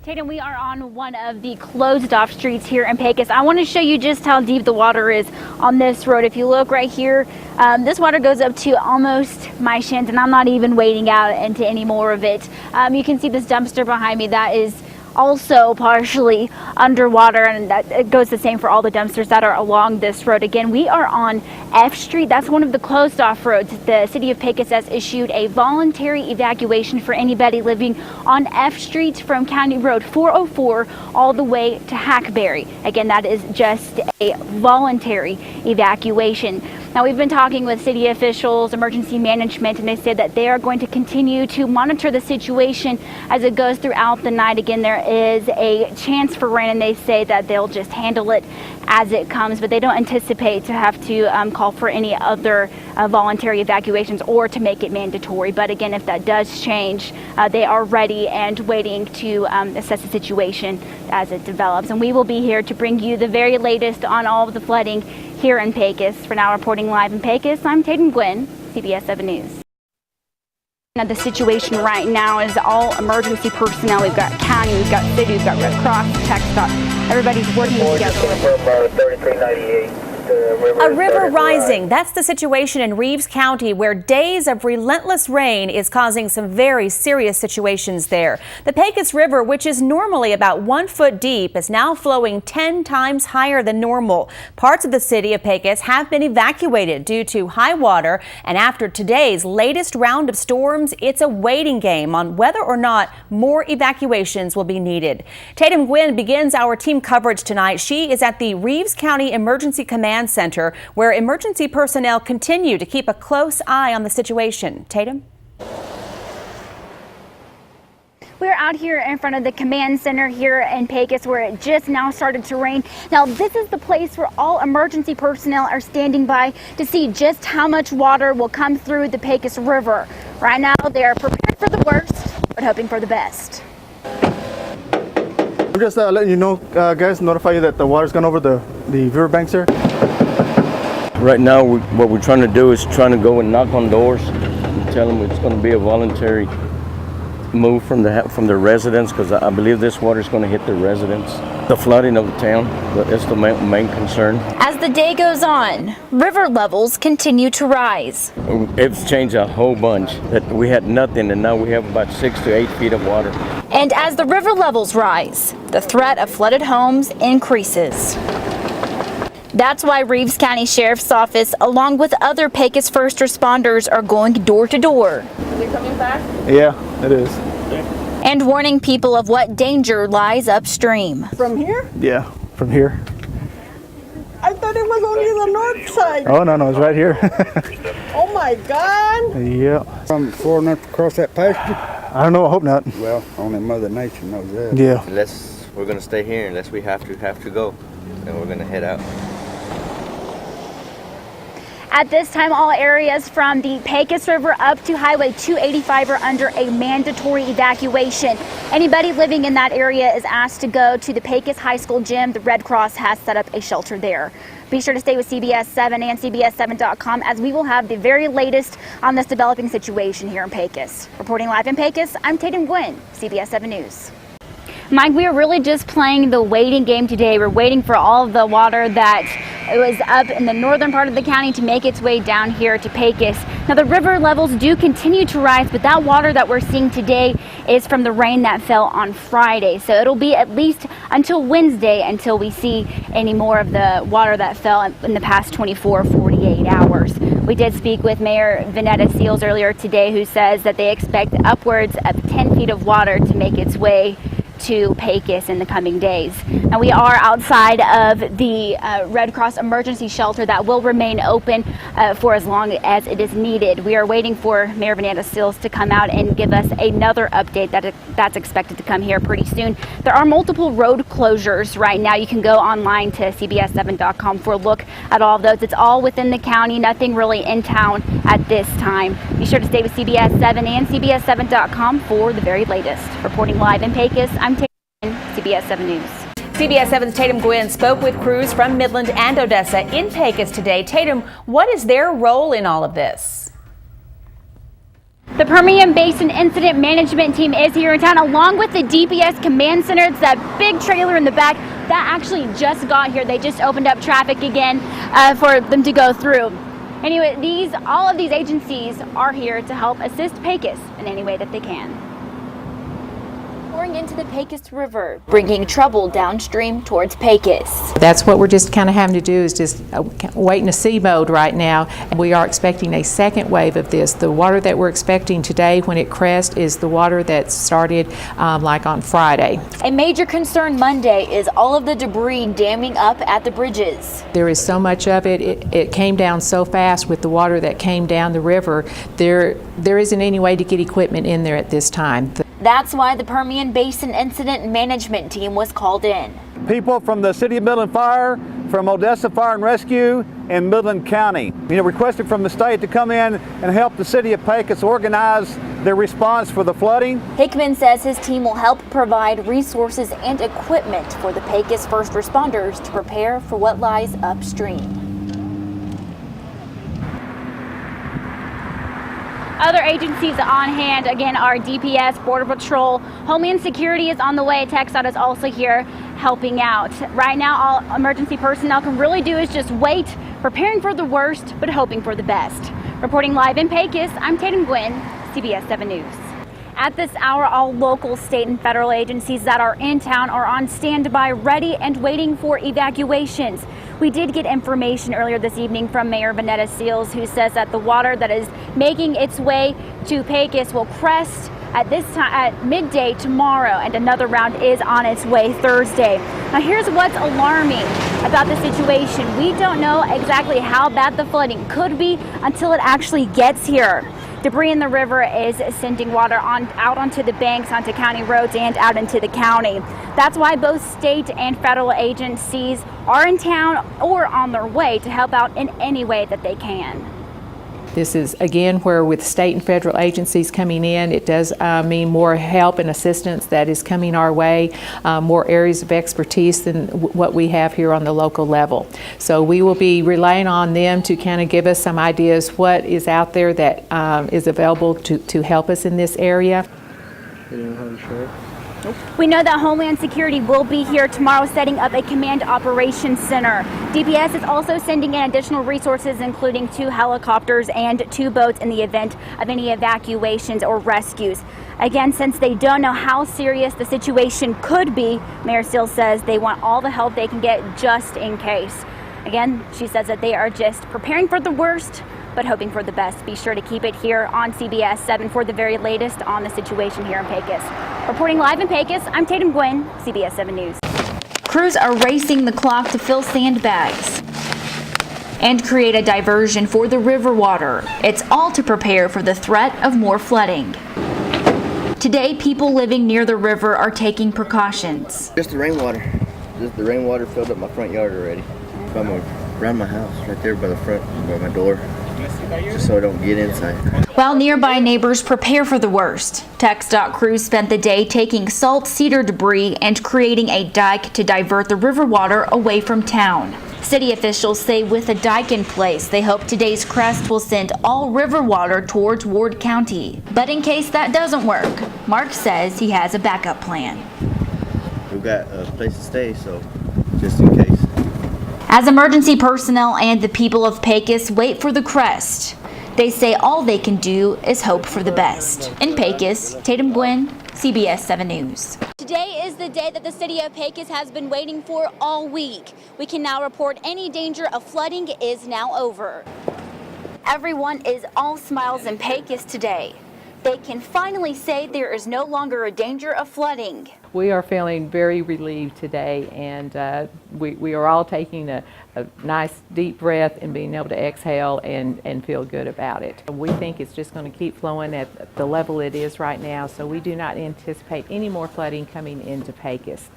Tatum, we are on one of the closed off streets here in Pecos. I want to show you just how deep the water is on this road. If you look right here, this water goes up to almost my shins, and I'm not even wading out into any more of it. You can see this dumpster behind me that is also partially underwater, and that it goes the same for all the dumpsters that are along this road. Again, we are on F Street. That's one of the closed off roads. The city of Pecos has issued a voluntary evacuation for anybody living on F Street from County Road 404 all the way to Hackberry. Again, that is just a voluntary evacuation. Now, we've been talking with city officials, emergency management, and they said that they are going to continue to monitor the situation as it goes throughout the night. Again, there is a chance for rain, and they say that they'll just handle it as it comes, but they don't anticipate to have to call for any other voluntary evacuations or to make it mandatory. But again, if that does change, they are ready and waiting to assess the situation as it develops. And we will be here to bring you the very latest on all of the flooding here in Pecos. For now, reporting live in Pecos, I'm Tatum Guinn, CBS 7 News. Now, the situation right now is all emergency personnel. We've got county, we've got city, we've got Red Cross, TxDOT. Everybody's working together. 3398. A river rising. That's the situation in Reeves County, where days of relentless rain is causing some very serious situations there. The Pecos River, which is normally about 1 foot deep, is now flowing 10 times higher than normal. Parts of the city of Pecos have been evacuated due to high water, and after today's latest round of storms, it's a waiting game on whether or not more evacuations will be needed. Tatum Guinn begins our team coverage tonight. She is at the Reeves County Emergency Command Center, where emergency personnel continue to keep a close eye on the situation. Tatum? We're out here in front of the command center here in Pecos, where it just now started to rain. Now, this is the place where all emergency personnel are standing by to see just how much water will come through the Pecos River. Right now, they are prepared for the worst, but hoping for the best. I'm just letting you know, guys, notify you that the water's gone over the riverbanks here. Right now, what we're trying to do is trying to go and knock on doors and tell them it's going to be a voluntary move from the residents, because I believe this water is going to hit the residents. The flooding of the town, that's the main concern. As the day goes on, river levels continue to rise. It's changed a whole bunch. That we had nothing, and now we have about 6 to 8 feet of water. And as the river levels rise, the threat of flooded homes increases. That's why Reeves County Sheriff's Office, along with other Pecos first responders, are going door to door. Is it coming fast? Yeah, it is. And warning people of what danger lies upstream. From here? Yeah, from here. I thought it was only the north side. Oh, no, it's right here. Oh my God. Yeah. I'm far enough to cross that pasture? I don't know, I hope not. Well, only Mother Nature knows that. Yeah. We're gonna stay here unless we have to go, and we're gonna head out. At this time, all areas from the Pecos River up to Highway 285 are under a mandatory evacuation. Anybody living in that area is asked to go to the Pecos High School gym. The Red Cross has set up a shelter there. Be sure to stay with CBS 7 and CBS7.com, as we will have the very latest on this developing situation here in Pecos. Reporting live in Pecos, I'm Tatum Guinn, CBS 7 News. Mike, we are really just playing the waiting game today. We're waiting for all of the water that was up in the northern part of the county to make its way down here to Pecos. Now, the river levels do continue to rise, but that water that we're seeing today is from the rain that fell on Friday. So it'll be at least until Wednesday until we see any more of the water that fell in the past 48 hours. We did speak with Mayor Vanetta Seals earlier today, who says that they expect upwards of 10 feet of water to make its way to Pecos in the coming days. Now, we are outside of the Red Cross emergency shelter that will remain open for as long as it is needed. We are waiting for Mayor Vanetta Seals to come out and give us another update that's expected to come here pretty soon. There are multiple road closures right now. You can go online to CBS7.com for a look at all of those. It's all within the county, nothing really in town at this time. Be sure to stay with CBS 7 and CBS7.com for the very latest. Reporting live in Pecos, I'm Tatum Guinn, CBS 7 News. CBS 7's Tatum Guinn spoke with crews from Midland and Odessa in Pecos today. Tatum, what is their role in all of this? The Permian Basin Incident Management Team is here in town, along with the DPS Command Center. It's that big trailer in the back that actually just got here. They just opened up traffic again for them to go through. Anyway, all of these agencies are here to help assist Pecos in any way that they can. Pouring into the Pecos River, bringing trouble downstream towards Pecos. That's what we're just kind of having to do, is just wait in a see mode right now. We are expecting a second wave of this. The water that we're expecting today when it crests is the water that started like on Friday. A major concern Monday is all of the debris damming up at the bridges. There is so much of it. It came down so fast with the water that came down the river. There isn't any way to get equipment in there at this time. That's why the Permian Basin Incident Management Team was called in. People from the City of Midland Fire, from Odessa Fire and Rescue, and Midland County, requested from the state to come in and help the city of Pecos organize their response for the flooding. Hickman says his team will help provide resources and equipment for the Pecos first responders to prepare for what lies upstream. Other agencies on hand, again, are DPS, Border Patrol, Homeland Security is on the way. TxDOT is also here helping out. Right now, all emergency personnel can really do is just wait, preparing for the worst, but hoping for the best. Reporting live in Pecos, I'm Tatum Guinn, CBS 7 News. At this hour, all local, state, and federal agencies that are in town are on standby, ready and waiting for evacuations. We did get information earlier this evening from Mayor Vanetta Seals, who says that the water that is making its way to Pecos will crest at this time at midday tomorrow, and another round is on its way Thursday. Now, here's what's alarming about the situation. We don't know exactly how bad the flooding could be until it actually gets here. Debris in the river is sending water out onto the banks, onto county roads, and out into the county. That's why both state and federal agencies are in town or on their way to help out in any way that they can. This is, again, where with state and federal agencies coming in, it does mean more help and assistance that is coming our way, more areas of expertise than what we have here on the local level. So we will be relying on them to kind of give us some ideas what is out there that is available to help us in this area. We know that Homeland Security will be here tomorrow setting up a command operations center. DPS is also sending in additional resources, including 2 helicopters and 2 boats in the event of any evacuations or rescues. Again, since they don't know how serious the situation could be, Mayor Seals says they want all the help they can get just in case. Again, she says that they are just preparing for the worst, but hoping for the best. Be sure to keep it here on CBS 7 for the very latest on the situation here in Pecos. Reporting live in Pecos, I'm Tatum Guinn, CBS 7 News. Crews are racing the clock to fill sandbags and create a diversion for the river water. It's all to prepare for the threat of more flooding. Today, people living near the river are taking precautions. Just the rainwater. Just the rainwater filled up my front yard already. I'm around my house, right there by the front, by my door. Just so I don't get inside. While nearby neighbors prepare for the worst, TxDOT crews spent the day taking salt cedar debris and creating a dike to divert the river water away from town. City officials say with a dike in place, they hope today's crest will send all river water towards Ward County. But in case that doesn't work, Mark says he has a backup plan. We've got a place to stay, so just in case. As emergency personnel and the people of Pecos wait for the crest, they say all they can do is hope for the best. In Pecos, Tatum Guinn, CBS 7 News. Today is the day that the city of Pecos has been waiting for all week. We can now report any danger of flooding is now over. Everyone is all smiles in Pecos today. They can finally say there is no longer a danger of flooding. We are feeling very relieved today, and we are all taking a nice deep breath and being able to exhale and feel good about it. We think it's just going to keep flowing at the level it is right now, so we do not anticipate any more flooding coming into Pecos.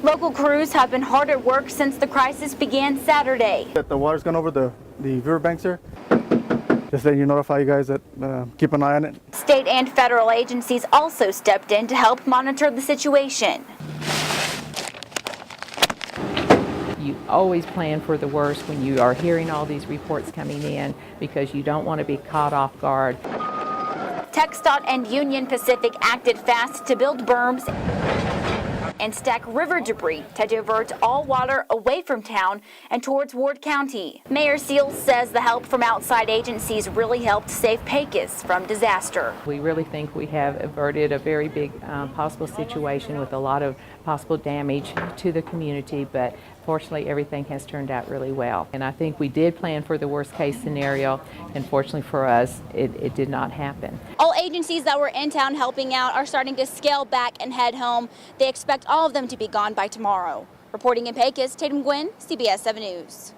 Local crews have been hard at work since the crisis began Saturday. That the water's gone over the riverbanks there. Just letting you notify you guys that keep an eye on it. State and federal agencies also stepped in to help monitor the situation. You always plan for the worst when you are hearing all these reports coming in because you don't want to be caught off guard. TxDOT and Union Pacific acted fast to build berms and stack river debris to divert all water away from town and towards Ward County. Mayor Seals says the help from outside agencies really helped save Pecos from disaster. We really think we have averted a very big possible situation with a lot of possible damage to the community, but fortunately everything has turned out really well. And I think we did plan for the worst case scenario, and fortunately for us, it did not happen. All agencies that were in town helping out are starting to scale back and head home. They expect all of them to be gone by tomorrow. Reporting in Pecos, Tatum Guinn, CBS 7 News.